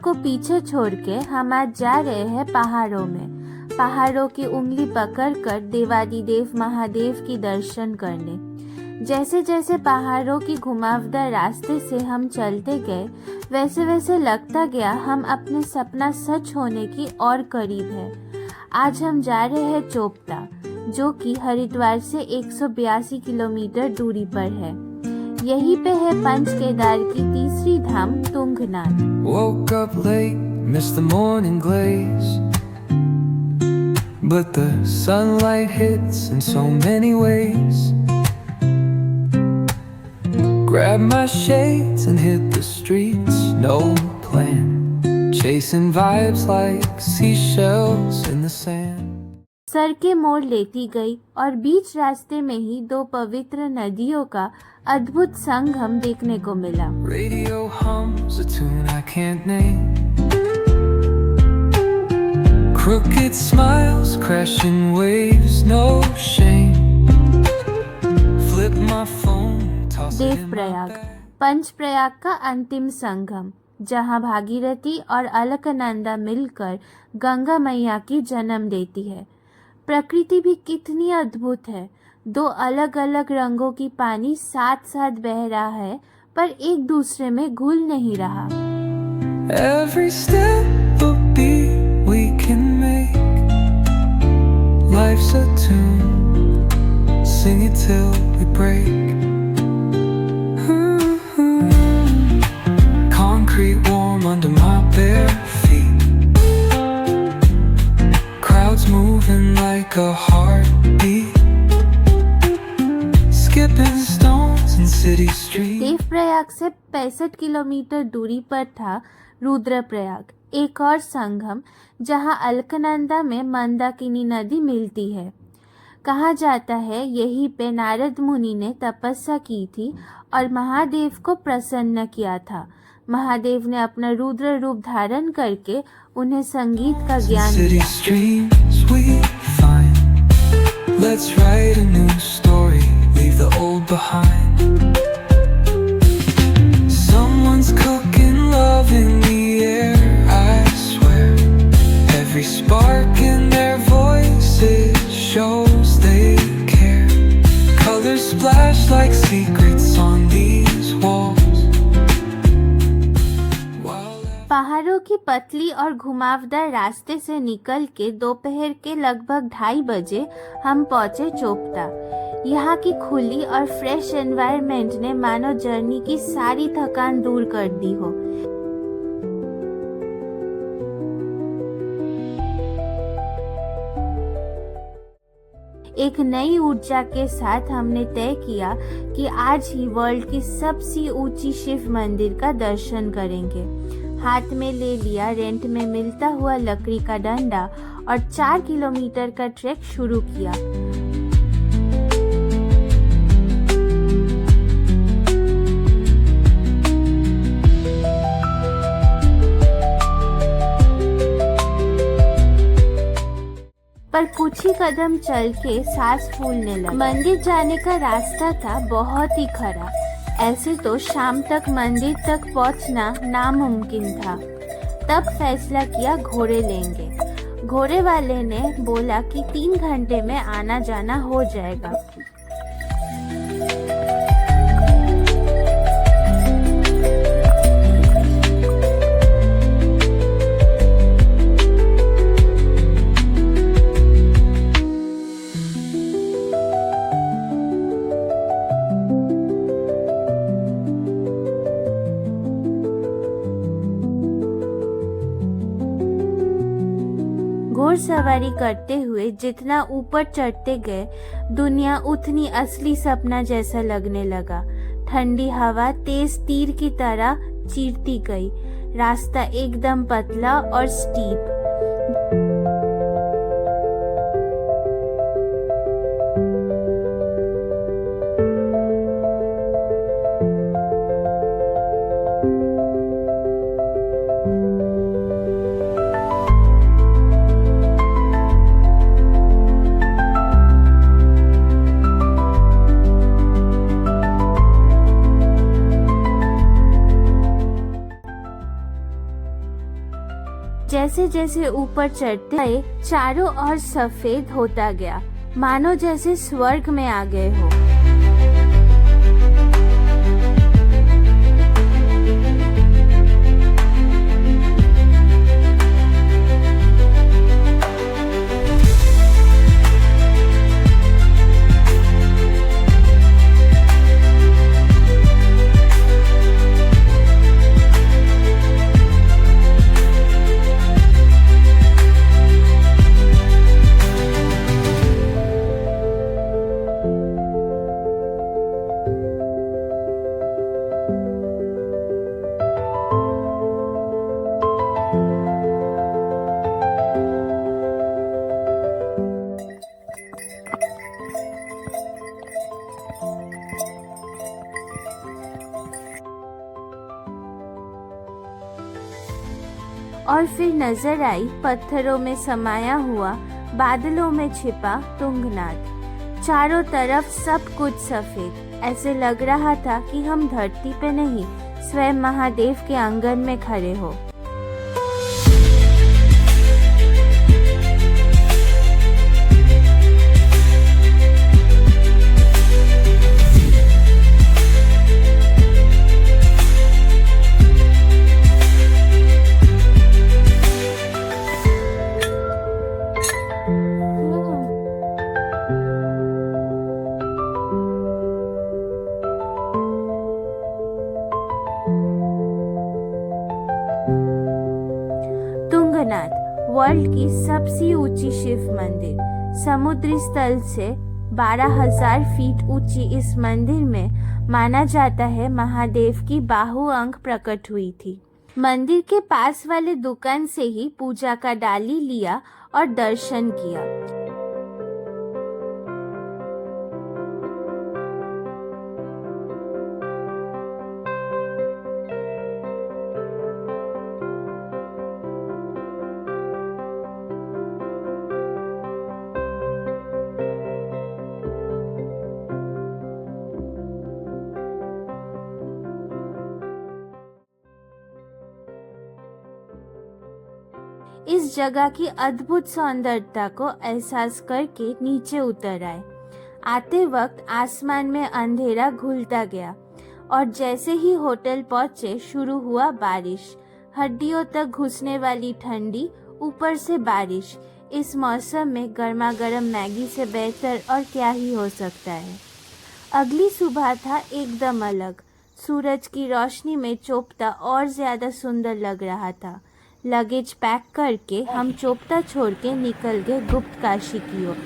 को पीछे छोड़ के हम आज जा रहे हैं पहाड़ों में, पहाड़ों की उंगली पकड़कर देवादिदेव महादेव की दर्शन करने। जैसे जैसे पहाड़ों की घुमावदार रास्ते से हम चलते गए, वैसे वैसे लगता गया हम अपने सपना सच होने की और करीब है। आज हम जा रहे हैं चोपता, जो कि हरिद्वार से 182 किलोमीटर दूरी पर है। यही पे है पंच केदार की तीसरी धाम Tungnath. Woke up late, missed the morning glaze, but the sunlight hits in so many ways. Grabbed my shades and hit the streets, no plan, chasing vibes like seashells in the sand. सड़कें मोड़ लेती गई और बीच रास्ते में ही दो पवित्र नदियों का अद्भुत संगम देखने को मिला। Radio hums a tune I can't name. Crooked smiles, crashing waves, no shame. Flip my phone, toss it in my Devprayag, bag. Panchprayag का अंतिम संगम, जहां भागीरथी और अलकनंदा मिलकर गंगा मैया की जन्म देती है। प्रकृति भी कितनी अद्भुत है। दो अलग अलग रंगों की पानी साथ साथ बह रहा है, पर एक दूसरे में घुल नहीं रहा। Every step a beat we can make. Life's a tune, sing it till we break. Concrete warm under my bare feet. Crowds moving like a heartbeat. Skipping stones in city streets. Devprayag से 65 kilometre दूरी पर था रुद्रप्रयाग, एक और संगम जहां अलकनंदा में मंदाकिनी नदी मिलती है। कहा जाता है यहीं पे नारद मुनि ने तपस्या की थी और महादेव को प्रसन्न किया था। महादेव ने अपना रुद्र रूप धारण करके उन्हें संगीत का ज्ञान City दिया। streams we find. Let's write a new story, leave the old behind. Someone's cooking love in the air, I swear. Every spark in their voices shows they care. Colors splash like secrets on these walls. पहाड़ों की पतली और घुमावदार रास्ते से निकल के दोपहर के लगभग 2:30 बजे हम पहुंचे चोपता। यहाँ की खुली और फ्रेश एनवायरनमेंट ने मानो जर्नी की सारी थकान दूर कर दी हो। एक नई ऊर्जा के साथ हमने तय किया कि आज ही वर्ल्ड की सबसे ऊंची शिव मंदिर का दर्शन करेंगे। हाथ में ले लिया रेंट में मिलता हुआ लकड़ी का डंडा और 4 किलोमीटर का ट्रैक शुरू किया। पर कुछ ही कदम चल के सांस फूलने लगा। मंदिर जाने का रास्ता था बहुत ही खराब। ऐसे तो शाम तक मंदिर तक पहुंचना नामुमकिन था। तब फैसला किया घोड़े लेंगे। घोड़े वाले ने बोला कि 3 घंटे में आना जाना हो जाएगा। घोड़सवारी करते हुए जितना ऊपर चढ़ते गए, दुनिया उतनी असली सपना जैसा लगने लगा। ठंडी हवा तेज तीर की तरह चीरती गई। रास्ता एकदम पतला और स्टीप। जैसे जैसे ऊपर चढ़ते गए चारों ओर सफेद होता गया, मानो जैसे स्वर्ग में आ गए हो। और फिर नजर आई पत्थरों में समाया हुआ, बादलों में छिपा तुंगनाथ। चारों तरफ सब कुछ सफेद, ऐसे लग रहा था कि हम धरती पे नहीं, स्वयं महादेव के आंगन में खड़े हो। तुंगनाथ वर्ल्ड की सबसे ऊंची शिव मंदिर। समुद्री स्थल से 12,000 फीट ऊंची इस मंदिर में माना जाता है महादेव की बाहु अंग प्रकट हुई थी। मंदिर के पास वाले दुकान से ही पूजा का डाली लिया और दर्शन किया। इस जगह की अद्भुत सौंदर्यता को एहसास करके नीचे उतर आए। आते वक्त आसमान में अंधेरा घुलता गया और जैसे ही होटल पहुंचे शुरू हुआ बारिश। हड्डियों तक घुसने वाली ठंडी, ऊपर से बारिश। इस मौसम में गर्मा गर्म मैगी से बेहतर और क्या ही हो सकता है। अगली सुबह था एकदम अलग। सूरज की रोशनी में चोपता और ज्यादा सुंदर लग रहा था। लगेज पैक करके हम चोपता छोड़ के निकल गए गुप्त काशी की ओर।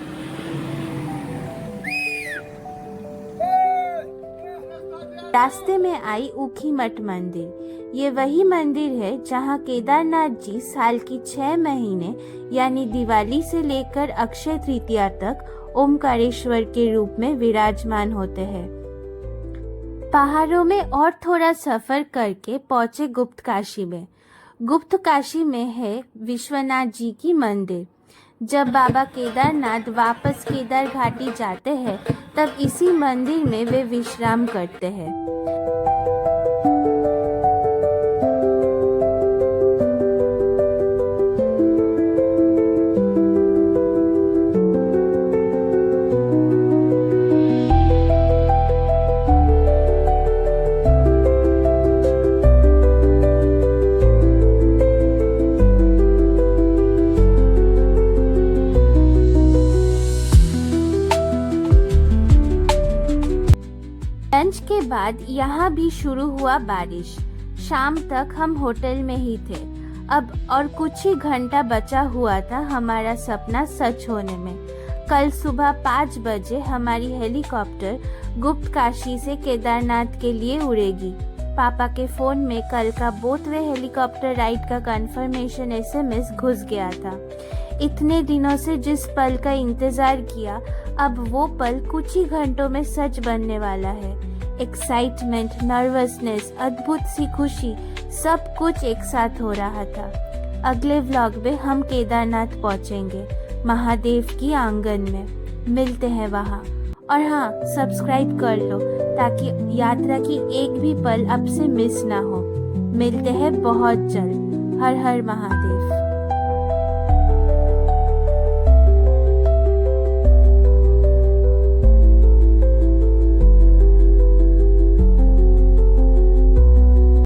रास्ते में आई ऊखीमठ मंदिर। ये वही मंदिर है जहाँ केदारनाथ जी साल की 6 महीने यानी दिवाली से लेकर अक्षय तृतीया तक ओमकारेश्वर के रूप में विराजमान होते हैं। पहाड़ों में और थोड़ा सफर करके पहुंचे गुप्त काशी में। गुप्त काशी में है विश्वनाथ जी की मंदिर। जब बाबा केदारनाथ वापस केदार घाटी जाते हैं तब इसी मंदिर में वे विश्राम करते हैं। लंच के बाद यहाँ भी शुरू हुआ बारिश। शाम तक हम होटल में ही थे। अब और कुछ ही घंटा बचा हुआ था हमारा सपना सच होने में। कल सुबह 5 बजे हमारी हेलीकॉप्टर गुप्त काशी से केदारनाथ के लिए उड़ेगी। पापा के फोन में कल का बोथवे हेलीकॉप्टर राइड का कंफर्मेशन SMS घुस गया था। इतने दिनों से जिस पल का इंतजार किया, अब वो पल कुछ ही घंटों में सच बनने वाला है। एक्साइटमेंट, नर्वसनेस, अद्भुत सी खुशी, सब कुछ एक साथ हो रहा था। अगले व्लॉग में हम केदारनाथ पहुंचेंगे, महादेव की आंगन में। मिलते हैं वहाँ। और हाँ, सब्सक्राइब कर लो ताकि यात्रा की एक भी पल अब से मिस ना हो। मिलते हैं बहुत जल्द। हर हर महादेव।